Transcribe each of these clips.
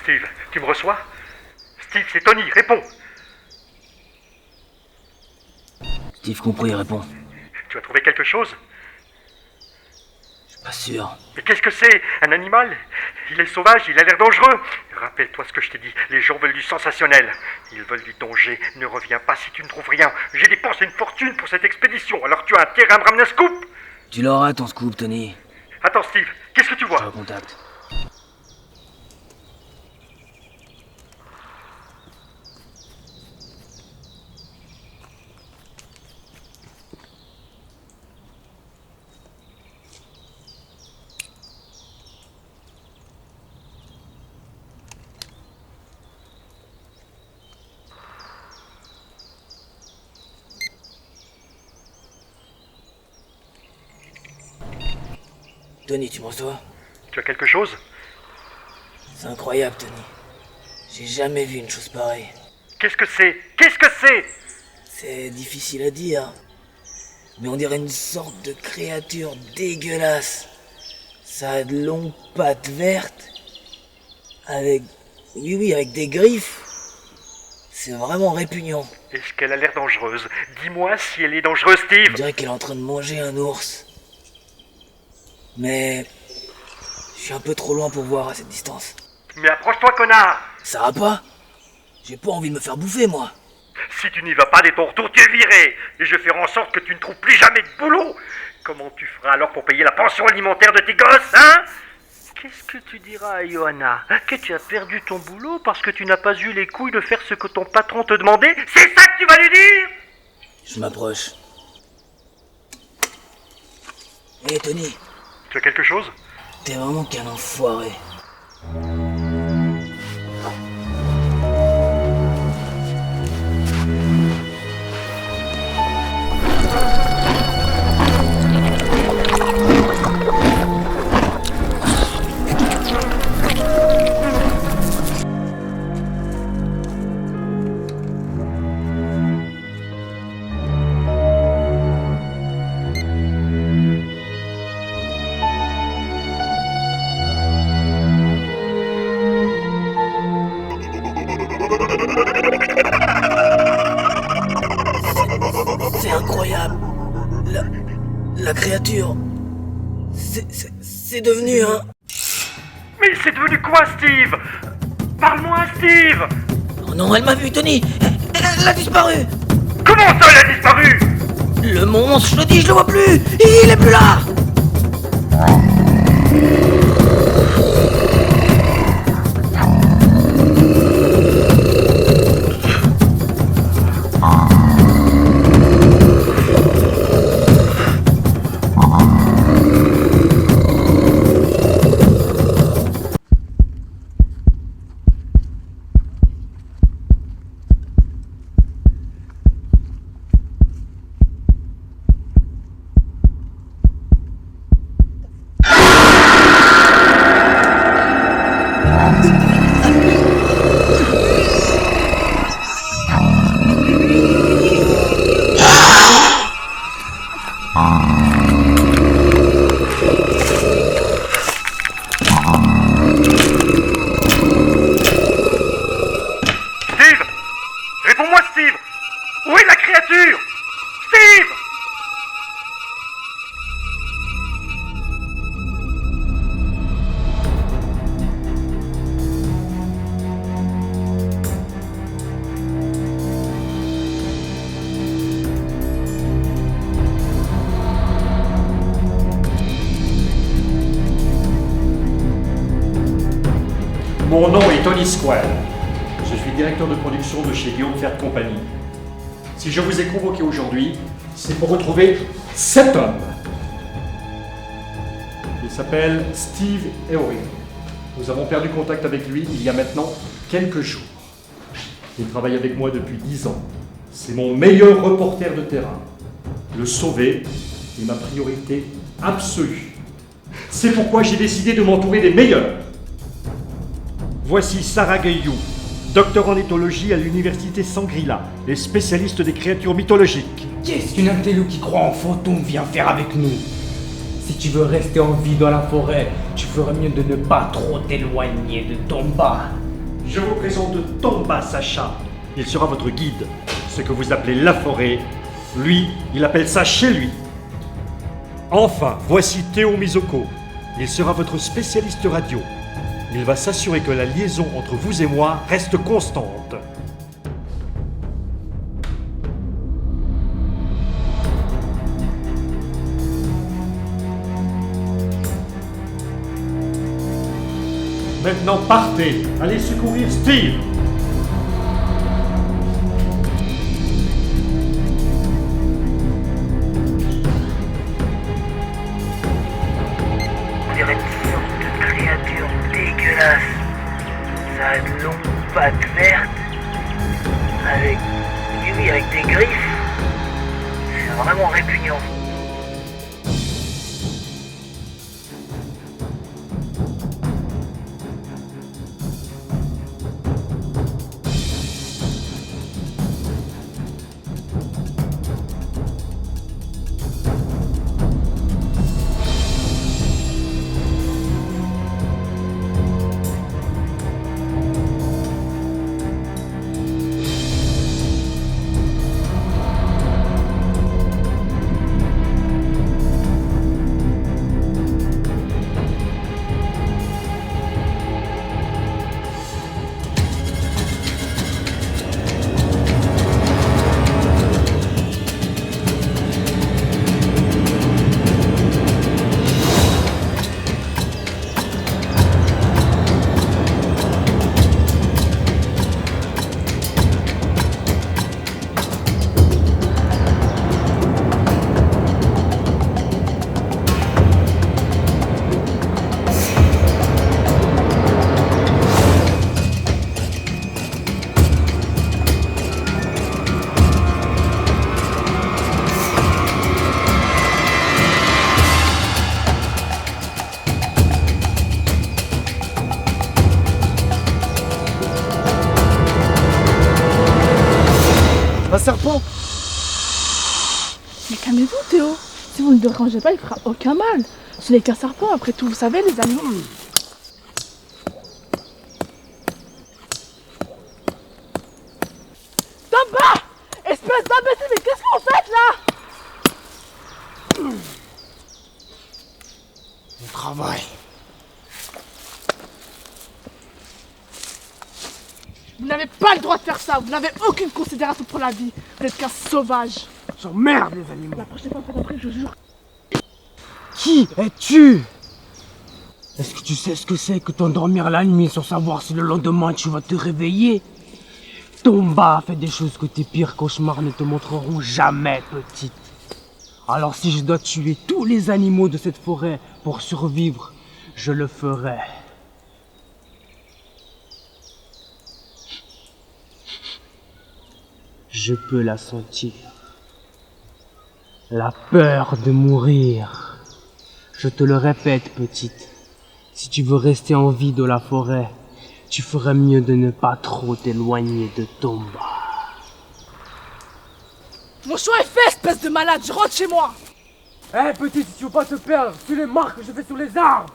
Steve, tu me reçois? Steve, c'est Tony, réponds! Steve compris, répond. Tu as trouvé quelque chose? Je suis pas sûr. Mais qu'est-ce que c'est? Un animal? Il est sauvage, il a l'air dangereux. Rappelle-toi ce que je t'ai dit, les gens veulent du sensationnel. Ils veulent du danger, ne reviens pas si tu ne trouves rien. J'ai dépensé une fortune pour cette expédition, alors tu as intérêt à me ramener un scoop. Tu l'auras ton scoop, Tony. Attends Steve, qu'est-ce que tu Je te vois? recontacte. Tony, tu me reçois? Tu as quelque chose? C'est incroyable, Tony. J'ai jamais vu une chose pareille. Qu'est-ce que c'est? Qu'est-ce que c'est? C'est difficile à dire, mais on dirait une sorte de créature dégueulasse. Ça a de longues pattes vertes, avec... Oui, avec des griffes. C'est vraiment répugnant. Est-ce qu'elle a l'air dangereuse? Dis-moi si elle est dangereuse, Steve. On dirait qu'elle est en train de manger un ours. Mais... je suis un peu trop loin pour voir à cette distance. Mais approche-toi, connard! Ça va pas? J'ai pas envie de me faire bouffer, moi. Si tu n'y vas pas dès ton retour, tu es viré. Et je ferai en sorte que tu ne trouves plus jamais de boulot. Comment tu feras alors pour payer la pension alimentaire de tes gosses, hein? Qu'est-ce que tu diras à Johanna? Que tu as perdu ton boulot parce que tu n'as pas eu les couilles de faire ce que ton patron te demandait? C'est ça que tu vas lui dire? Je m'approche. Hé, Tony, Tu as quelque chose? t'es vraiment qu'un enfoiré. C'est incroyable. La créature... C'est devenu un... Mais c'est devenu quoi, Steve? Parle-moi, Steve! Oh non, elle m'a vu, Tony. Elle a disparu. Comment ça, elle a disparu? Le monstre, je le dis, je le vois plus. Il est plus là. Steve! Réponds-moi, Steve! Où est la créature? Steve! Mon nom est Tony Square. Je suis directeur de production de chez Guillaume Faire Compagnie. Si je vous ai convoqué aujourd'hui, c'est pour retrouver cet homme. Il s'appelle Steve Eory. Nous avons perdu contact avec lui il y a maintenant quelques jours. Il travaille avec moi depuis 10 ans. C'est mon meilleur reporter de terrain. Le sauver est ma priorité absolue. C'est pourquoi j'ai décidé de m'entourer des meilleurs. Voici Sarah Gueillou, docteur en éthologie à l'université Sangrila et spécialiste des créatures mythologiques. Qu'est-ce qu'une intello qui croit en fantôme vient faire avec nous? Si tu veux rester en vie dans la forêt, tu ferais mieux de ne pas trop t'éloigner de ton bas. Je vous présente Tomba Sacha. Il sera votre guide. Ce que vous appelez la forêt, lui, il appelle ça chez lui. Enfin, voici Théo Mizoko. Il sera votre spécialiste radio. Il va s'assurer que la liaison entre vous et moi reste constante. Maintenant, partez. Allez secourir Steve. On dirait une sorte de créature dégueulasse. Ça a de longues pattes vertes. Avec... oui, avec des griffes. C'est vraiment répugnant. Un serpent. Mais calmez-vous Théo, si vous ne le dérangez pas, il fera aucun mal. Ce n'est qu'un serpent, après tout, vous savez les animaux. Tomba! Espèce d'imbécile, mais qu'est-ce que vous faites là? On travaille. Vous n'avez pas le droit de faire ça, vous n'avez aucune considération pour la vie. Vous êtes qu'un sauvage. J'emmerde les animaux. La prochaine fois, faites après, je jure. Qui es-tu? Est-ce que tu sais ce que c'est que t'endormir la nuit sans savoir si le lendemain tu vas te réveiller? Tomba a fait des choses que tes pires cauchemars ne te montreront jamais, petite. Alors si je dois tuer tous les animaux de cette forêt pour survivre, je le ferai. Je peux la sentir. La peur de mourir. Je te le répète, petite. Si tu veux rester en vie de la forêt, tu ferais mieux de ne pas trop t'éloigner de Tomba. Mon choix est fait, espèce de malade, je rentre chez moi. Hé, petite, si tu veux pas te perdre, suis les marques que je fais sur les arbres.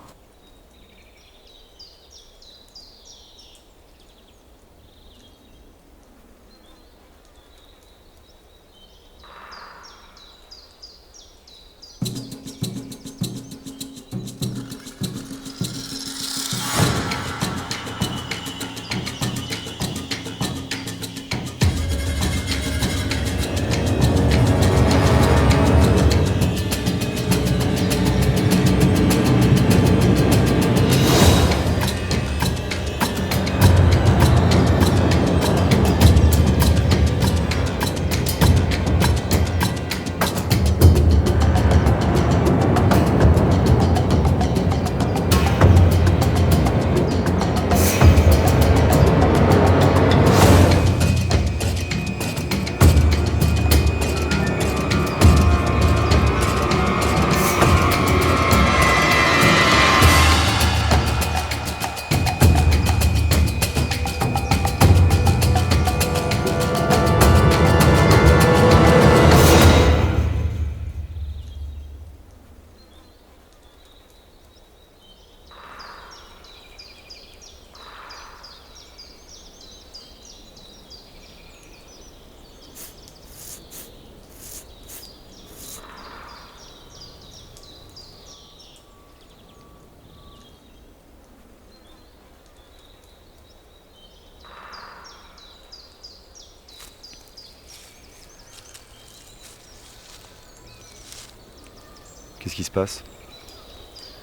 Qu'est-ce qui se passe?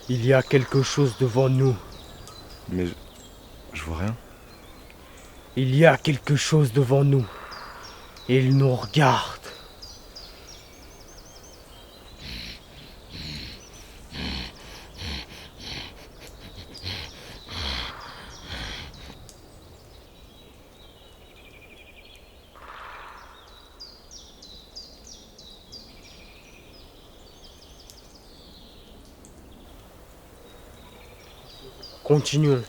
Il y a quelque chose devant nous. Mais je vois rien. Il y a quelque chose devant nous. Il nous regarde. Continuons.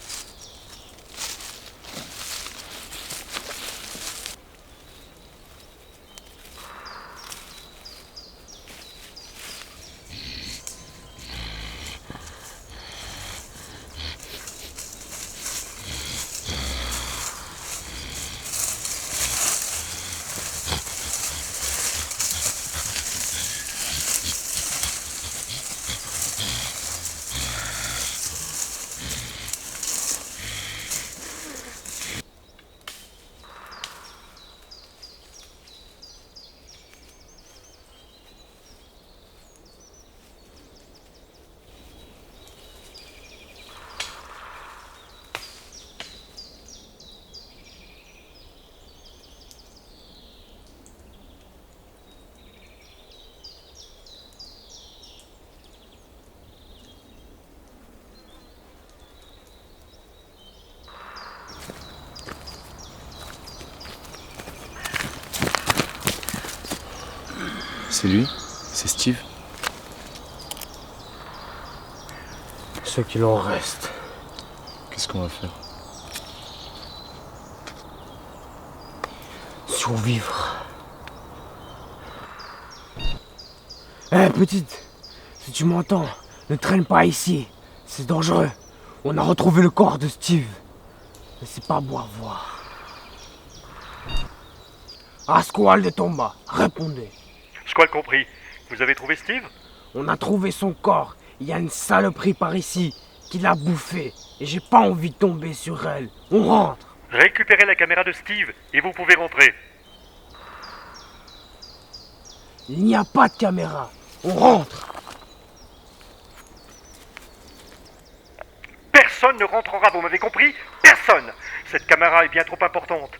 C'est lui? C'est Steve? Ce qu'il en reste. Qu'est-ce qu'on va faire? Survivre. Hé, petite, si tu m'entends, ne traîne pas ici. C'est dangereux. On a retrouvé le corps de Steve. Mais c'est pas beau à voir. Asqual de Tomba, répondez. Squall compris. Vous avez trouvé Steve? On a trouvé son corps. Il y a une saloperie par ici qui l'a bouffé. Et j'ai pas envie de tomber sur elle. On rentre. Récupérez la caméra de Steve et vous pouvez rentrer. Il n'y a pas de caméra. On rentre. Personne ne rentrera, vous m'avez compris? Personne! Cette caméra est bien trop importante.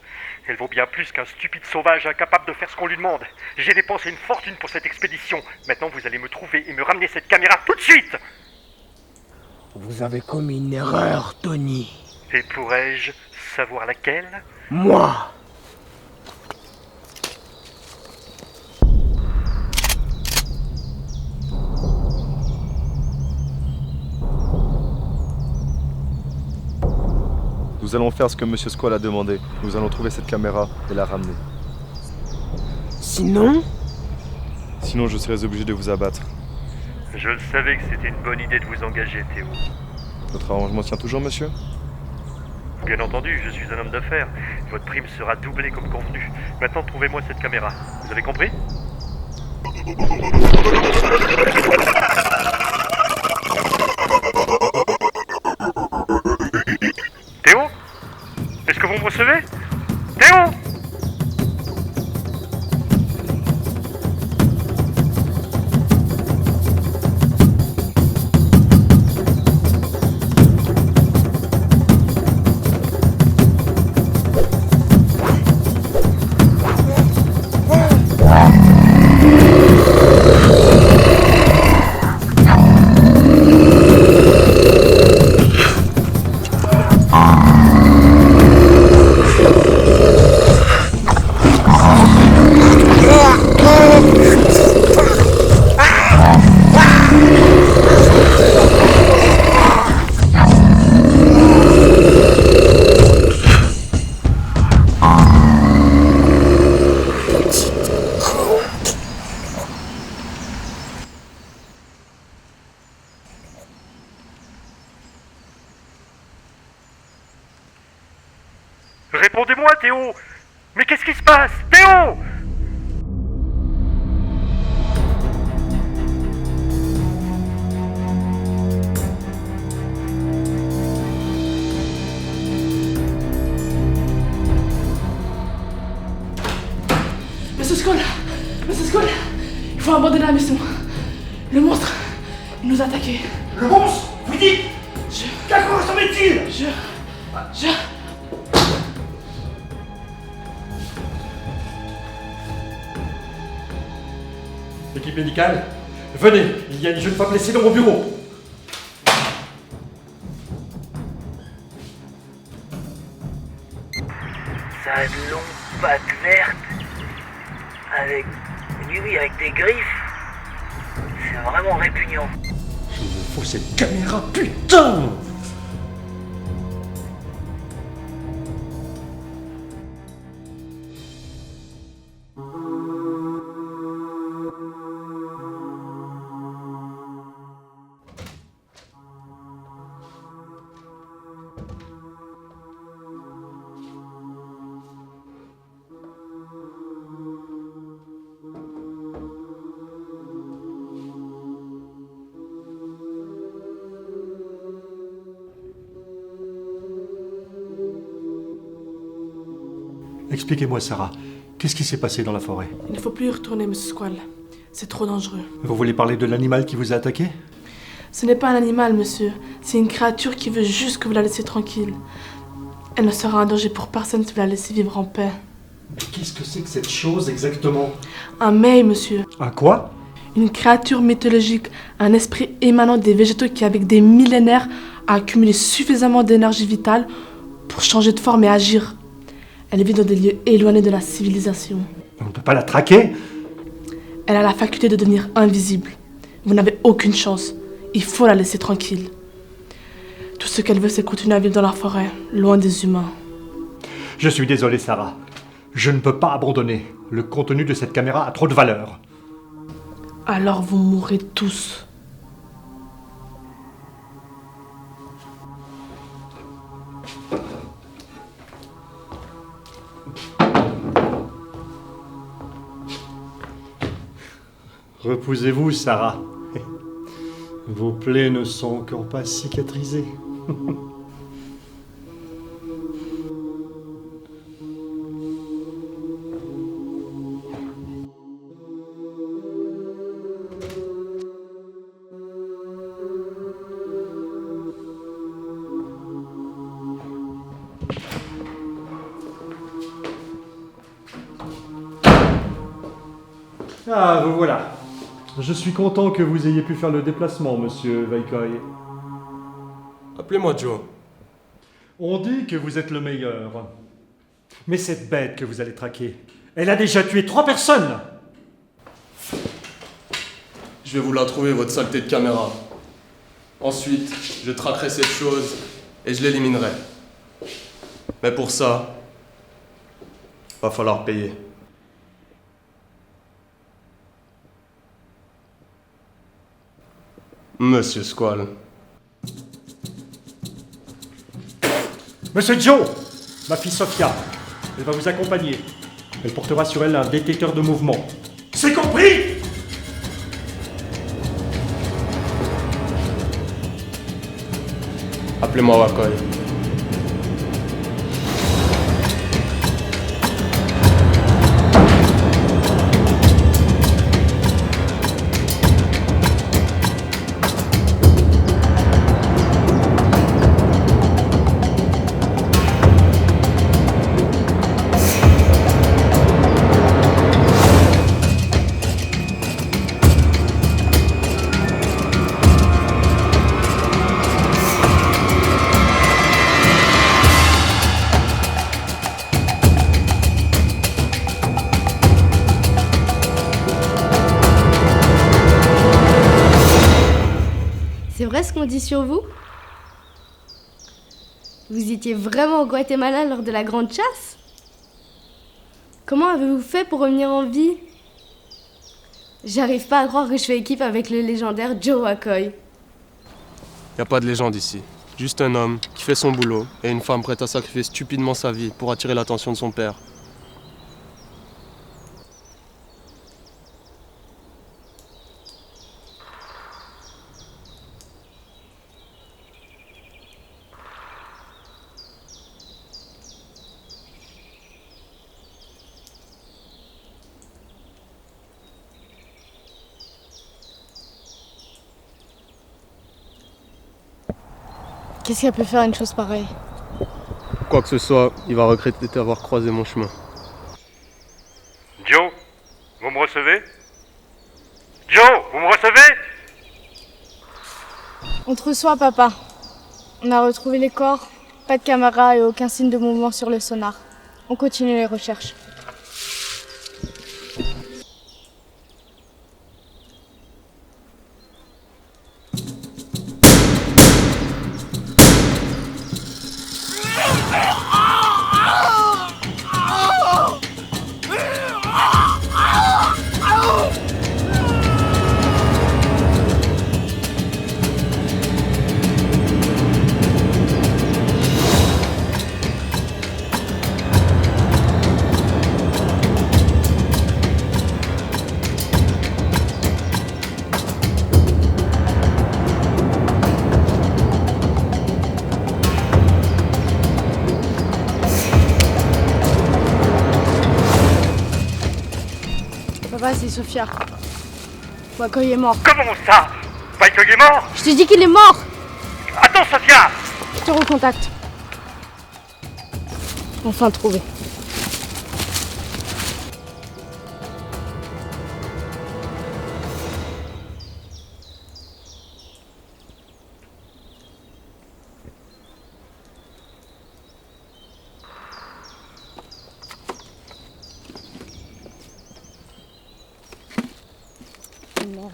Elle vaut bien plus qu'un stupide sauvage incapable de faire ce qu'on lui demande. J'ai dépensé une fortune pour cette expédition. Maintenant, vous allez me trouver et me ramener cette caméra tout de suite! Vous avez commis une erreur, Tony. Et pourrais-je savoir laquelle? Moi. Nous allons faire ce que Monsieur Squall a demandé. Nous allons trouver cette caméra et la ramener. Sinon, Sinon, je serais obligé de vous abattre. Je le savais que c'était une bonne idée de vous engager, Théo. Notre arrangement tient toujours, monsieur? Bien entendu, je suis un homme d'affaires. Votre prime sera doublée comme convenu. Maintenant, trouvez-moi cette caméra. Vous avez compris? Théo? Est-ce que vous me recevez? Théo? Répondez-moi, Théo! Mais qu'est-ce qui se passe? Théo! Monsieur Squall, il faut abandonner la mission. Le monstre nous a attaqués. Le monstre, vous dites qu'à quoi ressemblait-il? Équipe médicale, venez, il y a une jeune femme blessée dans mon bureau. Ça a de longues pattes vertes. Avec... Oui, avec des griffes. C'est vraiment répugnant. Il me faut cette caméra, putain! Expliquez-moi, Sarah. Qu'est-ce qui s'est passé dans la forêt? Il ne faut plus y retourner, Monsieur Squall. C'est trop dangereux. Vous voulez parler de l'animal qui vous a attaqué? Ce n'est pas un animal, monsieur. C'est une créature qui veut juste que vous la laissiez tranquille. Elle ne sera un danger pour personne si vous la laissez vivre en paix. Mais qu'est-ce que c'est que cette chose exactement? Un mei, monsieur. Un quoi? Une créature mythologique, un esprit émanant des végétaux qui, avec des millénaires, a accumulé suffisamment d'énergie vitale pour changer de forme et agir. Elle vit dans des lieux éloignés de la civilisation. On ne peut pas la traquer? Elle a la faculté de devenir invisible. Vous n'avez aucune chance. Il faut la laisser tranquille. Tout ce qu'elle veut, c'est continuer à vivre dans la forêt, loin des humains. Je suis désolé, Sarah. Je ne peux pas abandonner. Le contenu de cette caméra a trop de valeur. Alors vous mourrez tous. Reposez-vous, Sarah. Vos plaies ne sont encore pas cicatrisées. Ah, vous voilà. Je suis content que vous ayez pu faire le déplacement, monsieur Vaikoi. Appelez-moi Joe. On dit que vous êtes le meilleur. Mais cette bête que vous allez traquer, elle a déjà tué 3 personnes. Je vais vous la trouver, votre saleté de caméra. Ensuite, je traquerai cette chose et je l'éliminerai. Mais pour ça, va falloir payer. Monsieur Squall. Monsieur Joe, ma fille Sophia, elle va vous accompagner. Elle portera sur elle un détecteur de mouvement. C'est compris? Appelez-moi Wakoi. C'est vrai ce qu'on dit sur vous? Vous étiez vraiment au Guatemala lors de la grande chasse? Comment avez-vous fait pour revenir en vie? J'arrive pas à croire que je fais équipe avec le légendaire Joe Wakoi. Y a pas de légende ici. Juste un homme qui fait son boulot et une femme prête à sacrifier stupidement sa vie pour attirer l'attention de son père. Qu'est-ce qu'elle peut faire une chose pareille? Quoi que ce soit, il va regretter d'avoir croisé mon chemin. Joe, vous me recevez? Joe, vous me recevez? On te reçoit, papa. On a retrouvé les corps, pas de caméra et aucun signe de mouvement sur le sonar. On continue les recherches. Papa, c'est Sophia. Michael est mort. Comment ça? Michael est mort? Je te dis qu'il est mort! Attends, Sophia! Je te recontacte. Enfin trouvé. Merde.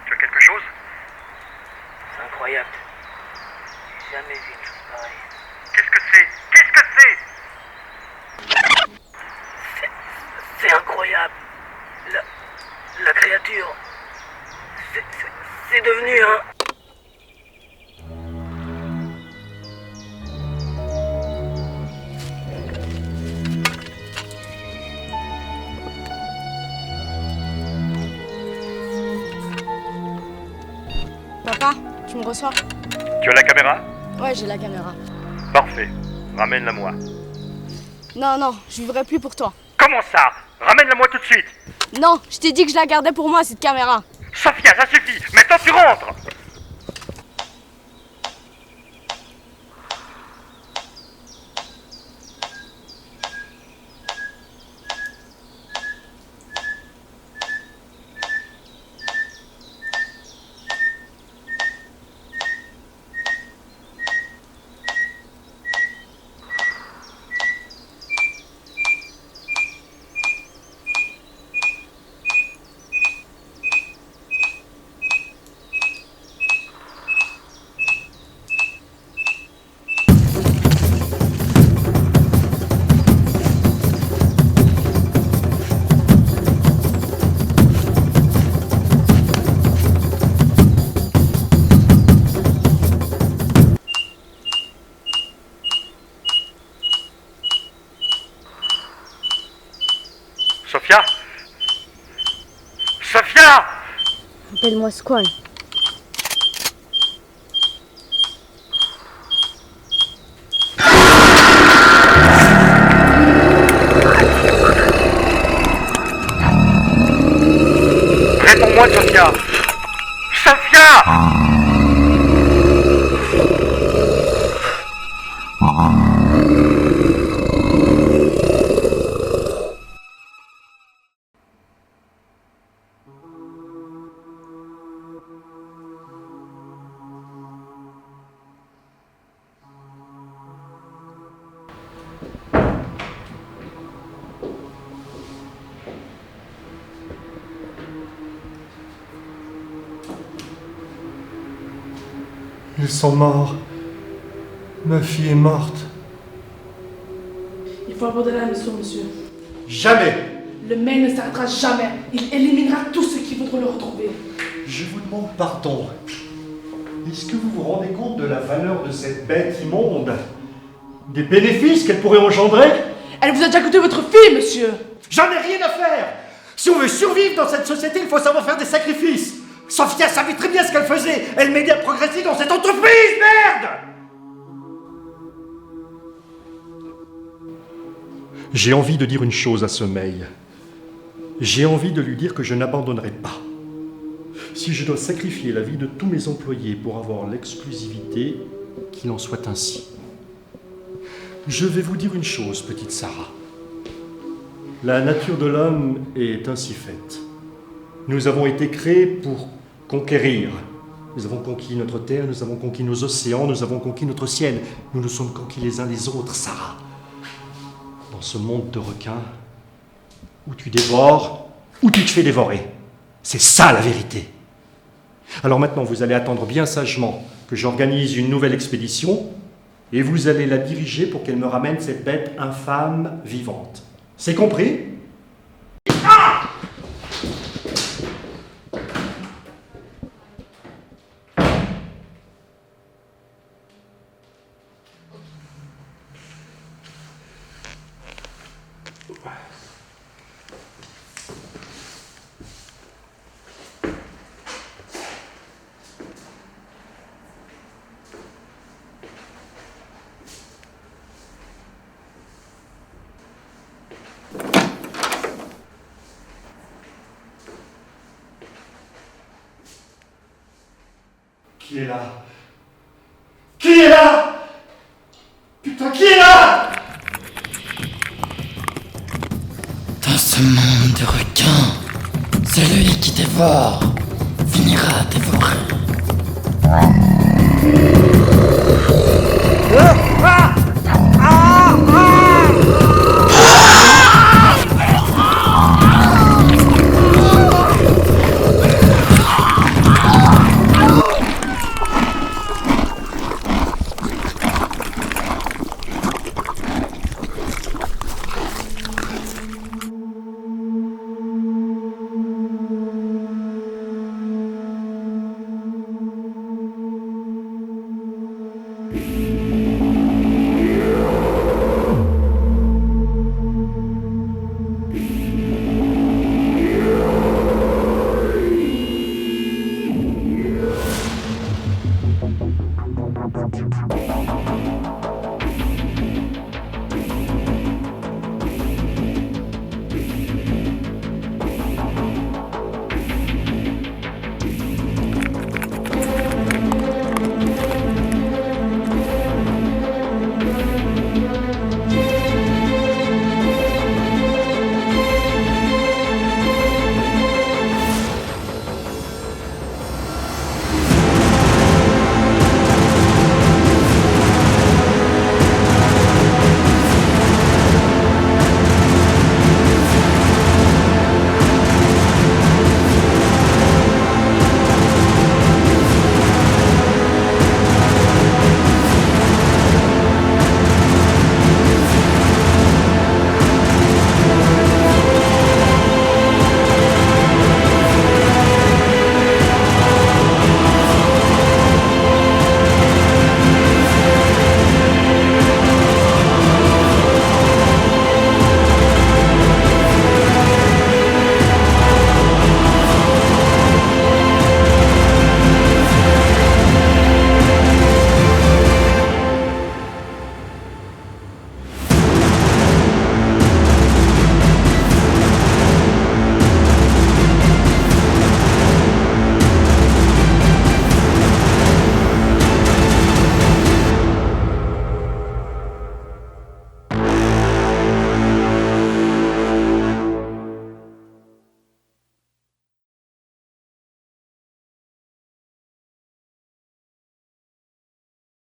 Tu as quelque chose? C'est incroyable. J'ai jamais vu une chose pareille. Qu'est-ce que c'est? Qu'est-ce que c'est? C'est incroyable. La créature. C'est devenu un... Papa, tu me reçois? Tu as la caméra? Ouais, j'ai la caméra. Parfait. Ramène-la moi. Non, non, je vivrai plus pour toi. Comment ça? Ramène-la moi tout de suite. Non, je t'ai dit que je la gardais pour moi, cette caméra. Sophia, ça suffit. Maintenant tu rentres. Sophia? Sophia! Appelle-moi Squall. Réponds-moi, Sophia! Sophia! Ils sont morts. Ma fille est morte. Il faut aborder la mission, monsieur. Jamais! Le mail ne s'arrêtera jamais. Il éliminera tous ceux qui voudront le retrouver. Je vous demande pardon. Est-ce que vous vous rendez compte de la valeur de cette bête immonde? Des bénéfices qu'elle pourrait engendrer? Elle vous a déjà coûté votre fille, monsieur. J'en ai rien à faire! Si on veut survivre dans cette société, il faut savoir faire des sacrifices. Sophia savait très bien ce qu'elle faisait. Elle m'aidait à progresser dans cette entreprise, merde! J'ai envie de dire une chose à Sommeil. J'ai envie de lui dire que je n'abandonnerai pas. Si je dois sacrifier la vie de tous mes employés pour avoir l'exclusivité, qu'il en soit ainsi. Je vais vous dire une chose, petite Sarah. La nature de l'homme est ainsi faite. Nous avons été créés pour conquérir. Nous avons conquis notre terre, nous avons conquis nos océans, nous avons conquis notre ciel. Nous nous sommes conquis les uns les autres, Sarah. Dans ce monde de requins, où tu dévores, ou tu te fais dévorer. C'est ça la vérité. Alors maintenant, vous allez attendre bien sagement que j'organise une nouvelle expédition et vous allez la diriger pour qu'elle me ramène cette bête infâme vivante. C'est compris ? Qui est là? Qui est là? Putain, qui est là? Dans ce monde de requins, celui qui dévore finira dévoré. Thank you.